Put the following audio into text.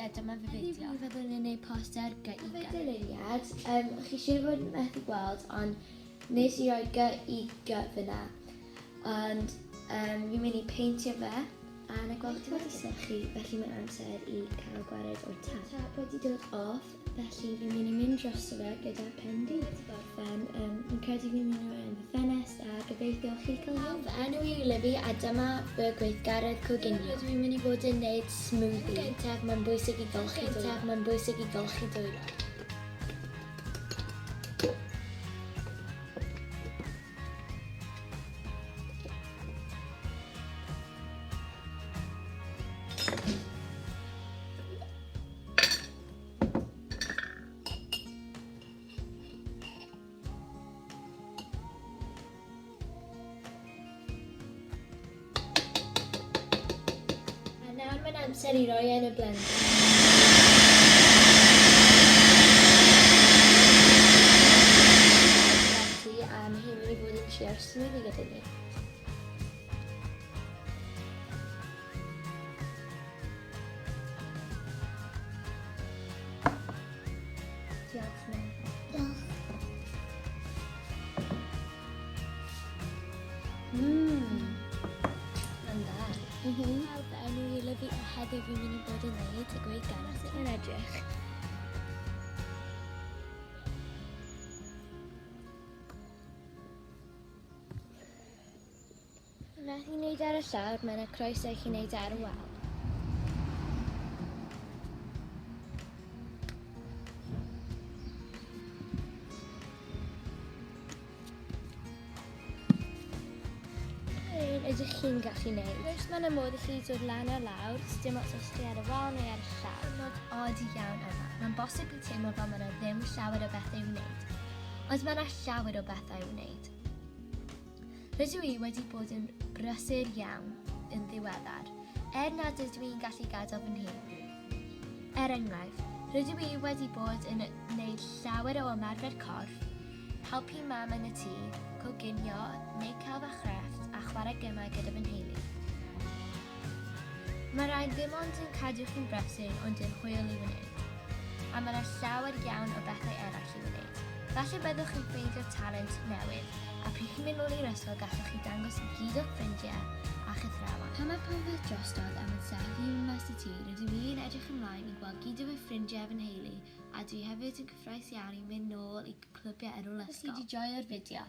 a dyma fy fideo. Fi fyddwn yn gwneud poster gy i dyluniad. Chi siŵr fod yn methu gweld, ond nes i roi gy i gy fyna. Ond fi'n mynd i peintio fe. A na gweld ti wedi sychu, felly mae'n amser i cael gwared o'r tap. Tap wedi dod off, felly fi'n mynd i mynd drosto fe gyda pen di. Gorffen, fi'n credu fi'n mynd i roi yn fy ffenest a gobeithio chi cael hyn. Fy enw i yw Libby a dyma fy gweithgaredd coginio. Fi'n mynd i fod yn gwneud smoothie. Gyntaf, mae'n bwysig i golchi dwylo. Nawr mae'n amser i roi yn y blender. Felly, hi'n mynd i fod yn trio smoothie gyda ni. Diolch, Mel. Diolch. Mae'n dda. Fy enw i Libby a heddiw fi'n mynd i bod yn gwneud y gweithgaredd sydd yn edrych. Nath i wneud ar y llawr, mae yna croeso i chi wneud ar y wal. Ydych chi'n gallu gwneud. Rwy'n mae'n modd i chi dod lan ar lawr, dim ots os chi ar y wal neu ar y llawr. Nod od iawn yma. Mae'n bosib i teimlo fel mae yna ddim llawer o bethau i'w wneud, ond mae yna llawer o bethau i'w wneud. Rydw i wedi bod yn brysur iawn yn ddiweddar, nad ydw i'n gallu gadael fy nhîm. Enghraifft, rydw i wedi bod yn gwneud llawer o ymarfer corff, helpu mam yn y tŷ, coginio neu cael fy chrefft a chwarae gemau gyda fy nheulu. Mae rhaid ddim ond yn cadw chi'n brysur ond yn hwyl i wneud, a mae yna llawer iawn o bethau eraill i wneud. Falle byddwch chi'n ffeindio talent newydd, a pryd chi'n mynd nôl i'r ysgol gallwch chi dangos i gyd o'ch ffrindiau a'ch athrawon. Pan mae popeth drostodd am yn sefyll i university, rydw i'n edrych ymlaen i gweld gyd o fy ffrindiau fy nheulu, a dwi hefyd yn cyffrous iawn i mynd nôl i clwbiau ar ôl ysgol. Os chi wedi joio'r fideo,